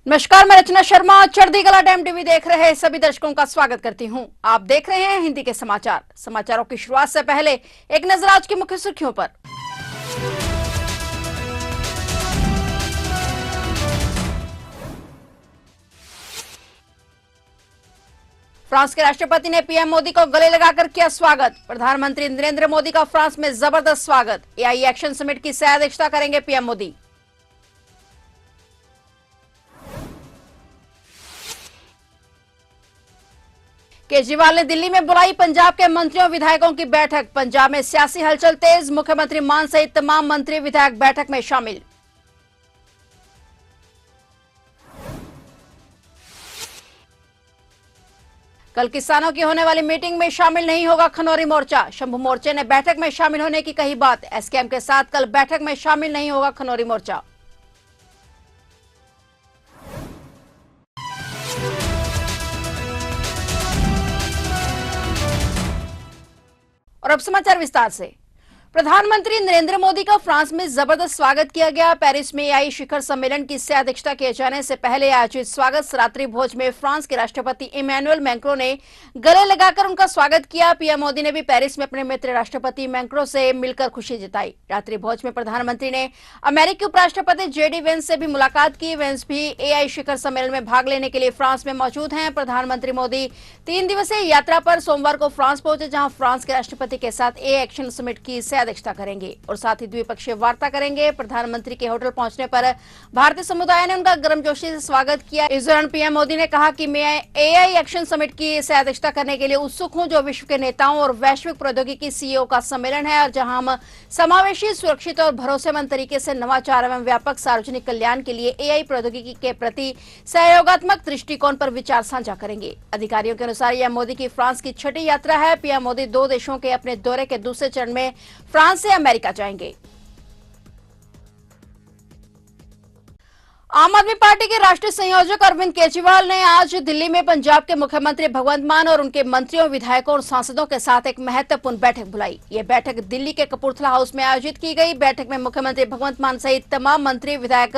नमस्कार, मैं रचना शर्मा। चढ़ती कला टाइम टीवी देख रहे सभी दर्शकों का स्वागत करती हूं। आप देख रहे हैं हिंदी के समाचार। समाचारों की शुरुआत से पहले एक नजर आज की मुख्य सुर्खियों पर। फ्रांस के राष्ट्रपति ने पीएम मोदी को गले लगाकर किया स्वागत। प्रधानमंत्री नरेंद्र मोदी का फ्रांस में जबरदस्त स्वागत। एआई एक्शन समिट की सह अध्यक्षता करेंगे पीएम मोदी। केजरीवाल ने दिल्ली में बुलाई पंजाब के मंत्रियों विधायकों की बैठक। पंजाब में सियासी हलचल तेज। मुख्यमंत्री मान सहित तमाम मंत्री विधायक बैठक में शामिल। कल किसानों की होने वाली मीटिंग में शामिल नहीं होगा खनौरी मोर्चा। शंभू मोर्चे ने बैठक में शामिल होने की कही बात। एसकेएम के साथ कल बैठक में शामिल नहीं होगा खनौरी मोर्चा। और अब समाचार विस्तार से। प्रधानमंत्री नरेंद्र मोदी का फ्रांस में जबरदस्त स्वागत किया गया। पेरिस में एआई शिखर सम्मेलन की सह अध्यक्षता किए जाने से पहले आयोजित स्वागत रात्रि भोज में फ्रांस के राष्ट्रपति इमैनुअल मैक्रों ने गले लगाकर उनका स्वागत किया। पीएम मोदी ने भी पेरिस में अपने मित्र राष्ट्रपति मैक्रों से मिलकर खुशी जताई। रात्रि भोज में प्रधानमंत्री ने अमेरिकी उपराष्ट्रपति जेडी वेंस से भी मुलाकात की। वेंस भी एआई शिखर सम्मेलन में भाग लेने के लिए फ्रांस में मौजूद हैं। प्रधानमंत्री मोदी 3 दिवसीय यात्रा पर सोमवार को फ्रांस पहुंचे, जहां फ्रांस के राष्ट्रपति के साथ एआई एक्शन समिट की अध्यक्षता करेंगे और साथ ही द्विपक्षीय वार्ता करेंगे। प्रधानमंत्री के होटल पहुंचने पर भारतीय समुदाय ने उनका गर्मजोशी से स्वागत किया। इस दौरान पीएम मोदी ने कहा कि मैं एआई एक्शन समिट की अध्यक्षता करने के लिए उत्सुक हूं, जो विश्व के नेताओं और वैश्विक प्रौद्योगिकी सीईओ का सम्मेलन है और जहां हम समावेशी, सुरक्षित और भरोसेमंद तरीके से नवाचार एवं व्यापक सार्वजनिक कल्याण के लिए एआई प्रौद्योगिकी के प्रति सहयोगात्मक दृष्टिकोण पर विचार साझा करेंगे। अधिकारियों के अनुसार यह मोदी की फ्रांस की छठी यात्रा है। पीएम मोदी 2 देशों के अपने दौरे के दूसरे चरण में फ्रांस से अमेरिका जाएंगे। आम आदमी पार्टी के राष्ट्रीय संयोजक अरविंद केजरीवाल ने आज दिल्ली में पंजाब के मुख्यमंत्री भगवंत मान और उनके मंत्रियों, विधायकों और सांसदों के साथ एक महत्वपूर्ण बैठक बुलाई। यह बैठक दिल्ली के कपूरथला हाउस में आयोजित की गई। बैठक में मुख्यमंत्री भगवंत मान सहित तमाम मंत्री, विधायक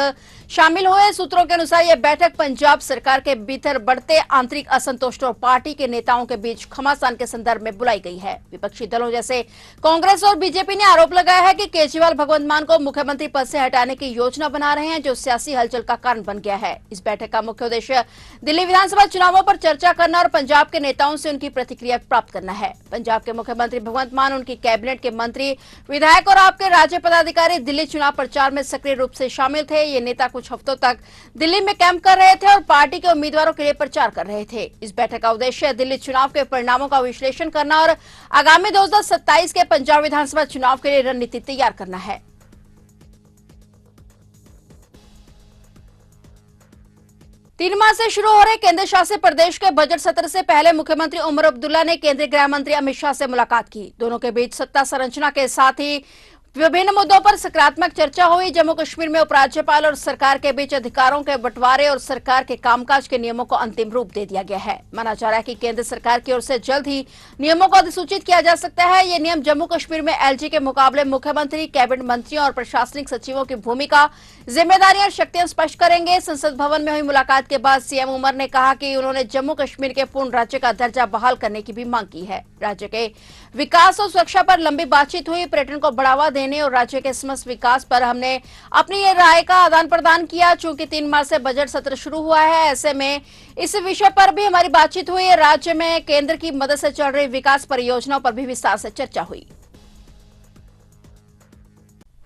शामिल हुए। सूत्रों के अनुसार यह बैठक पंजाब सरकार के भीतर बढ़ते आंतरिक असंतोष और पार्टी के नेताओं के बीच घमासान के संदर्भ में बुलाई गई है। विपक्षी दलों जैसे कांग्रेस और बीजेपी ने आरोप लगाया है कि केजरीवाल भगवंत मान को मुख्यमंत्री पद से हटाने की योजना बना रहे हैं, जो सियासी हलचल का कारण बन गया है। इस बैठक का मुख्य उद्देश्य दिल्ली विधानसभा चुनावों पर चर्चा करना और पंजाब के नेताओं से उनकी प्रतिक्रिया प्राप्त करना है। पंजाब के मुख्यमंत्री भगवंत मान, उनकी कैबिनेट के मंत्री, विधायक और आपके राज्य पदाधिकारी दिल्ली चुनाव प्रचार में सक्रिय रूप से शामिल थे। ये नेता कुछ हफ्तों तक दिल्ली में कैंप कर रहे थे और पार्टी के उम्मीदवारों के लिए प्रचार कर रहे थे। इस बैठक का उद्देश्य दिल्ली चुनाव के परिणामों का विश्लेषण करना और आगामी 2027 के पंजाब विधानसभा चुनाव के लिए रणनीति तैयार करना है। 3 मार्च से शुरू हो रहे केंद्र शासित प्रदेश के बजट सत्र से पहले मुख्यमंत्री उमर अब्दुल्ला ने केंद्रीय गृह मंत्री अमित शाह से मुलाकात की। दोनों के बीच सत्ता संरचना के साथ ही विभिन्न मुद्दों पर सकारात्मक चर्चा हुई। जम्मू कश्मीर में उपराज्यपाल और सरकार के बीच अधिकारों के बंटवारे और सरकार के कामकाज के नियमों को अंतिम रूप दे दिया गया है। माना जा रहा है कि केंद्र सरकार की ओर से जल्द ही नियमों को अधिसूचित किया जा सकता है। ये नियम जम्मू कश्मीर में एलजी के मुकाबले मुख्यमंत्री, कैबिनेट मंत्रियों और प्रशासनिक सचिवों की भूमिका, जिम्मेदारियां और शक्तियां स्पष्ट करेंगे। संसद भवन में हुई मुलाकात के बाद सीएम उमर ने कहा कि उन्होंने जम्मू कश्मीर के पूर्ण राज्य का दर्जा बहाल करने की भी मांग की है। राज्य के विकास और सुरक्षा पर लंबी बातचीत हुई। पर्यटन को बढ़ावा देने और राज्य के समस्त विकास पर हमने अपनी ये राय का आदान प्रदान किया। चूंकि 3 मार्च से बजट सत्र शुरू हुआ है, ऐसे में इस विषय पर भी हमारी बातचीत हुई। राज्य में केंद्र की मदद से चल रही विकास परियोजनाओं पर भी विस्तार से चर्चा हुई।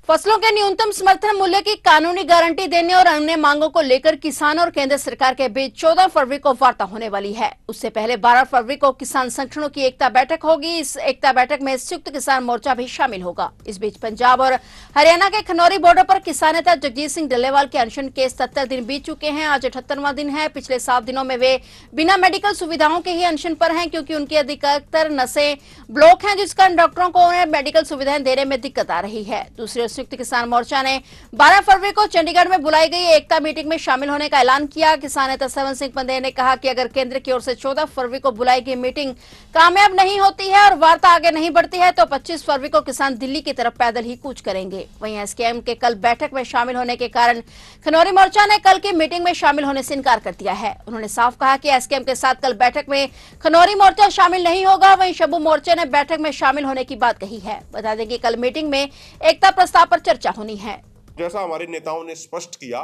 फसलों के न्यूनतम समर्थन मूल्य की कानूनी गारंटी देने और अन्य मांगों को लेकर किसान और केंद्र सरकार के बीच 14 फरवरी को वार्ता होने वाली है। उससे पहले 12 फरवरी को किसान संगठनों की एकता बैठक होगी। इस एकता बैठक में संयुक्त किसान मोर्चा भी शामिल होगा। इस बीच पंजाब और हरियाणा के खनौरी बॉर्डर पर किसान नेता जगजीत सिंह डल्लेवाल के अनशन के 77 दिन बीत चुके हैं। आज 78वां दिन है। पिछले 7 दिनों में वे बिना मेडिकल सुविधाओं के ही अनशन पर हैं, क्योंकि उनकी अधिकतर नसें ब्लॉक हैं, जिस कारण डॉक्टरों को उन्हें मेडिकल सुविधाएं देने में दिक्कत आ रही है। दूसरी संयुक्त किसान मोर्चा ने 12 फरवरी को चंडीगढ़ में बुलाई गई एकता मीटिंग में शामिल होने का ऐलान किया। किसान नेता सेवन सिंह पंदेर ने कहा कि अगर केंद्र की ओर से 14 फरवरी को बुलाई गई मीटिंग कामयाब नहीं होती है और वार्ता आगे नहीं बढ़ती है तो 25 फरवरी को किसान दिल्ली की तरफ पैदल ही कूच करेंगे। वहीं एसकेएम के कल बैठक में शामिल होने के कारण खनौरी मोर्चा ने कल की मीटिंग में शामिल होने से इनकार कर दिया है। उन्होंने साफ कहा कि एसकेएम के साथ कल बैठक में खनौरी मोर्चा शामिल नहीं होगा। वहीं शंभू मोर्चे ने बैठक में शामिल होने की बात कही है। बता दें कि कल मीटिंग में एकता प्रस्ताव पर चर्चा होनी है। जैसा हमारे नेताओं ने स्पष्ट किया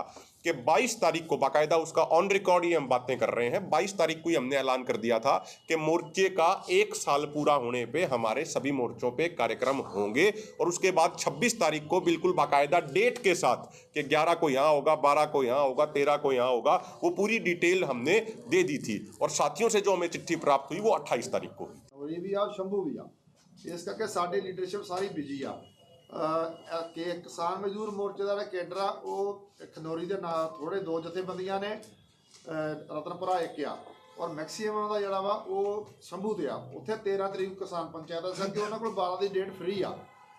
कि 22 तारीख को बाकायदा उसका ऑन रिकॉर्ड ही हम बातें कर रहे हैं। 22 तारीख को ही हमने ऐलान कर दिया था कि मोर्चे का 1 साल पूरा होने पे हमारे सभी मोर्चों पे कार्यक्रम होंगे और उसके बाद 26 तारीख को बिल्कुल बाकायदा डेट के साथ कि 11 को यहाँ होगा, 12 को यहाँ होगा, 13 को यहाँ होगा, वो पूरी डिटेल हमने दे दी थी और साथियों से जो हमें चिट्ठी प्राप्त हुई वो 28 तारीख को हुई। भी आ शंभू भी आ इस करके साडी लीडरशिप सारी बिजी आ कि किसान मजदूर मोर्चे का केडर आ खनौरी के ना थोड़े 2 जथेबंदियां ने रतनपुरा एक आ और मैक्सीमम का जोड़ा वा वो शंभू ते आ उत्थे 13 तरीक किसान पंचायत सर कि उन्होंने 12 की डेट फ्री आ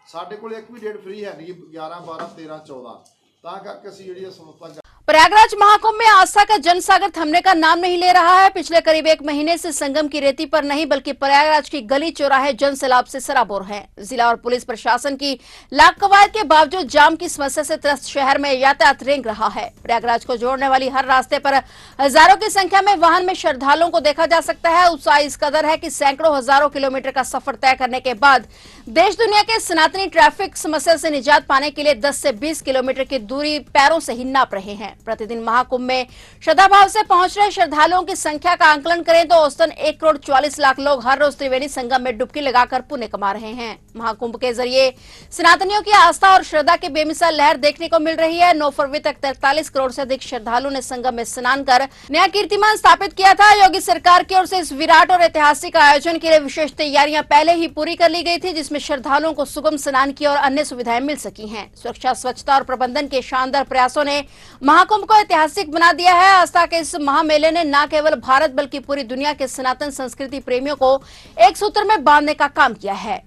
साढ़े को एक भी डेट फ्री है नहीं 11 12 13 14 करके असीं जिहड़ी समस्या। प्रयागराज महाकुंभ में आस्था का जनसागर थमने का नाम नहीं ले रहा है। पिछले करीब 1 महीने से संगम की रेती पर नहीं बल्कि प्रयागराज की गली चौराहे जन सैलाब से सराबोर हैं। जिला और पुलिस प्रशासन की लाख कवायद के बावजूद जाम की समस्या से त्रस्त शहर में यातायात रेंग रहा है। प्रयागराज को जोड़ने वाली हर रास्ते पर हजारों की संख्या में वाहन में श्रद्धालुओं को देखा जा सकता है। उत्साह इस कदर है कि सैकड़ों हजारों किलोमीटर का सफर तय करने के बाद देश दुनिया के सनातनी ट्रैफिक समस्या से निजात पाने के लिए 10 से 20 किलोमीटर की दूरी पैरों से ही नाप रहे हैं। प्रतिदिन महाकुंभ में श्रद्धाभाव से पहुंच रहे श्रद्धालुओं की संख्या का आंकलन करें तो औसतन 1 करोड़ 40 लाख लोग हर रोज त्रिवेणी संगम में डुबकी लगाकर पुण्य कमा रहे हैं। महाकुंभ के जरिए सनातनियों की आस्था और श्रद्धा की बेमिसाल लहर देखने को मिल रही है। 9 फरवरी तक 43 करोड़ से अधिक श्रद्धालुओं ने संगम में स्नान कर नया कीर्तिमान स्थापित किया था। योगी सरकार की ओर से इस विराट और ऐतिहासिक आयोजन के लिए विशेष तैयारियां पहले ही पूरी कर ली गई थी, जिसमें श्रद्धालुओं को सुगम स्नान की और अन्य सुविधाएं मिल सकी हैं। सुरक्षा, स्वच्छता और प्रबंधन के शानदार प्रयासों ने महाकुंभ को ऐतिहासिक बना दिया है। आस्था के इस महामेले ने न केवल भारत बल्कि पूरी दुनिया के सनातन संस्कृति प्रेमियों को एक सूत्र में बांधने का काम किया है।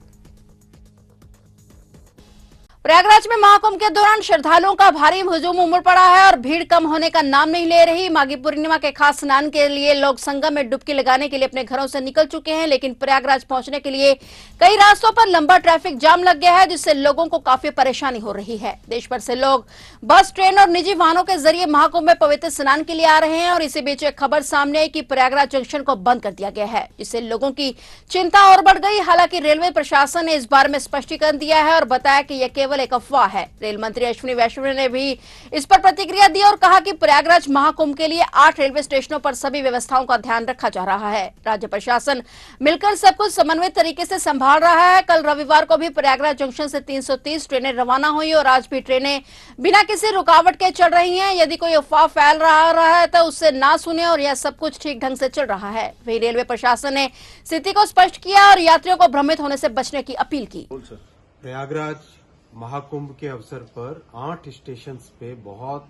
प्रयागराज में महाकुंभ के दौरान श्रद्धालुओं का भारी हुजूम उमड़ पड़ा है और भीड़ कम होने का नाम नहीं ले रही। माघी पूर्णिमा के खास स्नान के लिए लोग संगम में डुबकी लगाने के लिए अपने घरों से निकल चुके हैं, लेकिन प्रयागराज पहुंचने के लिए कई रास्तों पर लंबा ट्रैफिक जाम लग गया है, जिससे लोगों को काफी परेशानी हो रही है। देश भर से लोग बस, ट्रेन और निजी वाहनों के जरिए महाकुंभ में पवित्र स्नान के लिए आ रहे हैं और इसी बीच एक खबर सामने आई कि प्रयागराज जंक्शन को बंद कर दिया गया है, जिससे लोगों की चिंता और बढ़ गई। हालांकि रेलवे प्रशासन ने इस बारे में स्पष्टीकरण दिया है और बताया कि यह केवल एक अफवाह है। रेल मंत्री अश्विनी वैष्णव ने भी इस पर प्रतिक्रिया दी और कहा कि प्रयागराज महाकुंभ के लिए 8 रेलवे स्टेशनों पर सभी व्यवस्थाओं का ध्यान रखा जा रहा है। राज्य प्रशासन मिलकर सब कुछ समन्वित तरीके से संभाल रहा है। कल रविवार को भी प्रयागराज जंक्शन से 330 ट्रेनें रवाना हुई और आज भी ट्रेनें बिना किसी रुकावट के चल रही हैं। यदि कोई अफवाह फैल रहा है तो उससे ना सुने और यह सब कुछ ठीक ढंग से चल रहा है। वहीं रेलवे प्रशासन ने स्थिति को स्पष्ट किया और यात्रियों को भ्रमित होने से बचने की अपील की। प्रयागराज महाकुंभ के अवसर पर 8 स्टेशन पे बहुत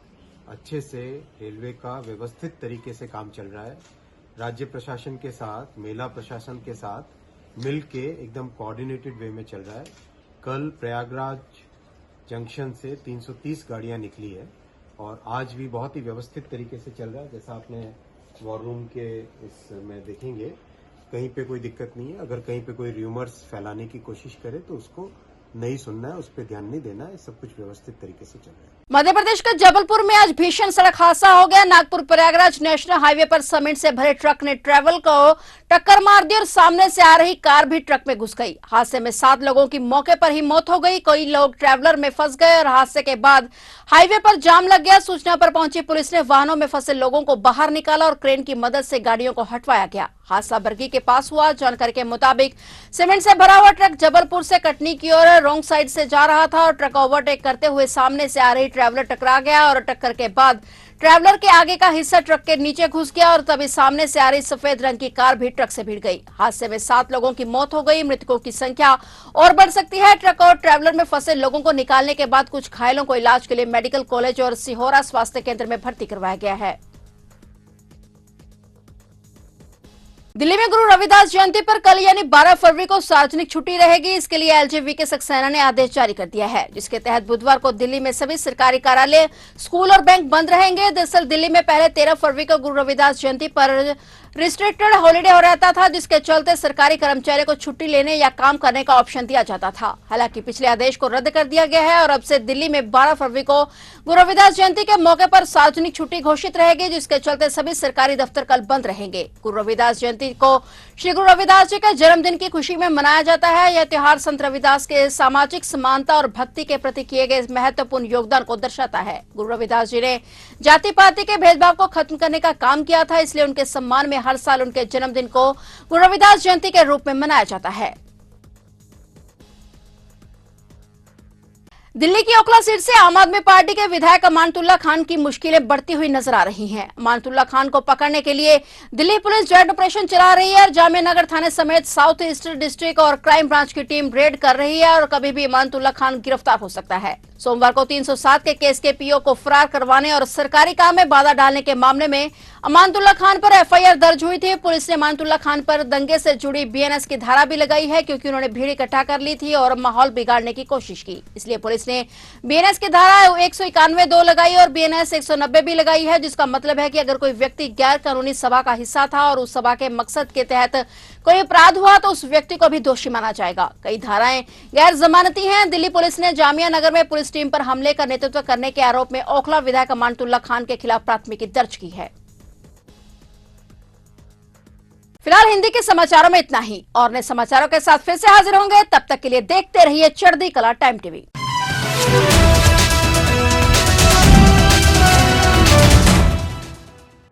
अच्छे से रेलवे का व्यवस्थित तरीके से काम चल रहा है। राज्य प्रशासन के साथ, मेला प्रशासन के साथ मिलके एकदम कोऑर्डिनेटेड वे में चल रहा है। कल प्रयागराज जंक्शन से 330 गाड़ियां निकली है और आज भी बहुत ही व्यवस्थित तरीके से चल रहा है। जैसा आपने वॉर रूम के इसमें देखेंगे, कहीं पे कोई दिक्कत नहीं है। अगर कहीं पे कोई र्यूमर्स फैलाने की कोशिश करे तो उसको नहीं सुनना है, उस पर ध्यान नहीं देना है। सब कुछ व्यवस्थित तरीके से चल रहा है। मध्य प्रदेश के जबलपुर में आज भीषण सड़क हादसा हो गया। नागपुर प्रयागराज नेशनल हाईवे पर सीमेंट से भरे ट्रक ने ट्रैवल को टक्कर मार दी और सामने से आ रही कार भी ट्रक में घुस गई। हादसे में 7 लोगों की मौके पर ही मौत हो गई। कई लोग ट्रैवलर में फंस गए और हादसे के बाद हाईवे पर जाम लग गया। सूचना पर पहुंची पुलिस ने वाहनों में फंसे लोगों को बाहर निकाला और क्रेन की मदद से गाड़ियों को हटवाया गया। हादसा बरगी के पास हुआ। जानकारी के मुताबिक सीमेंट से भरा हुआ ट्रक जबलपुर से कटनी की ओर रोंग साइड से जा रहा था और ट्रक ओवरटेक करते हुए सामने से आ रही ट्रैवलर टकरा गया और टक्कर के बाद ट्रैवलर के आगे का हिस्सा ट्रक के नीचे घुस गया और तभी सामने से आ रही सफेद रंग की कार भी ट्रक से भिड़ गई। हादसे में 7 लोगों की मौत हो गई। मृतकों की संख्या और बढ़ सकती है। ट्रक और ट्रैवलर में फंसे लोगों को निकालने के बाद कुछ घायलों को इलाज के लिए मेडिकल कॉलेज और सिहोरा स्वास्थ्य केंद्र में भर्ती करवाया गया है। दिल्ली में गुरु रविदास जयंती पर कल यानी 12 फरवरी को सार्वजनिक छुट्टी रहेगी। इसके लिए एलजेवीके सक्सेना ने आदेश जारी कर दिया है, जिसके तहत बुधवार को दिल्ली में सभी सरकारी कार्यालय, स्कूल और बैंक बंद रहेंगे। दरअसल दिल्ली में पहले 13 फरवरी को गुरु रविदास जयंती पर रिस्ट्रिक्टेड हॉलिडे हो रहता था, जिसके चलते सरकारी कर्मचारियों को छुट्टी लेने या काम करने का ऑप्शन दिया जाता था। हालांकि पिछले आदेश को रद्द कर दिया गया है और अब से दिल्ली में 12 फरवरी को गुरु रविदास जयंती के मौके पर सार्वजनिक छुट्टी घोषित रहेगी, जिसके चलते सभी सरकारी दफ्तर कल बंद रहेंगे। गुरु रविदास जयंती को श्री गुरु रविदास जी के जन्मदिन की खुशी में मनाया जाता है। यह त्योहार संत रविदास के सामाजिक समानता और भक्ति के प्रति किए गए महत्वपूर्ण योगदान को दर्शाता है। गुरु रविदास जी ने जाति पाति के भेदभाव को खत्म करने का काम किया था, इसलिए उनके सम्मान में हर साल उनके जन्मदिन को गुरु रविदास जयंती के रूप में मनाया जाता है। दिल्ली की ओखला सीट से आम आदमी पार्टी के विधायक अमानतुल्लाह खान की मुश्किलें बढ़ती हुई नजर आ रही हैं। अमानतुल्लाह खान को पकड़ने के लिए दिल्ली पुलिस जॉइंट ऑपरेशन चला रही है और जामिया नगर थाने समेत साउथ ईस्ट डिस्ट्रिक्ट और क्राइम ब्रांच की टीम रेड कर रही है और कभी भी अमानतुल्लाह खान गिरफ्तार हो सकता है। सोमवार को 307 के केस के पीओ को फरार करवाने और सरकारी काम में बाधा डालने के मामले में अमानतुल्लाह खान पर एफआईआर दर्ज हुई थी। पुलिस ने अमानतुल्लाह खान पर दंगे से जुड़ी बीएनएस की धारा भी लगाई है, क्योंकि उन्होंने भीड़ इकट्ठा कर ली थी और माहौल बिगाड़ने की कोशिश की। इसलिए पुलिस ने बीएनएस की धारा 191(2) लगाई और बीएनएस 190 भी लगाई है, जिसका मतलब है कि अगर कोई व्यक्ति गैर कानूनी सभा का हिस्सा था और उस सभा के मकसद के तहत कोई अपराध हुआ तो उस व्यक्ति को भी दोषी माना जाएगा। कई धाराएं गैर जमानती हैं। दिल्ली पुलिस ने जामिया नगर में पुलिस टीम पर हमले का नेतृत्व करने के आरोप में ओखला विधायक अमानतुल्लाह खान के खिलाफ प्राथमिकी दर्ज की है। फिलहाल हिंदी के समाचारों में इतना ही और नए समाचारों के साथ फिर से हाजिर होंगे। तब तक के लिए देखते रहिए चढ़ती कला टाइम टीवी।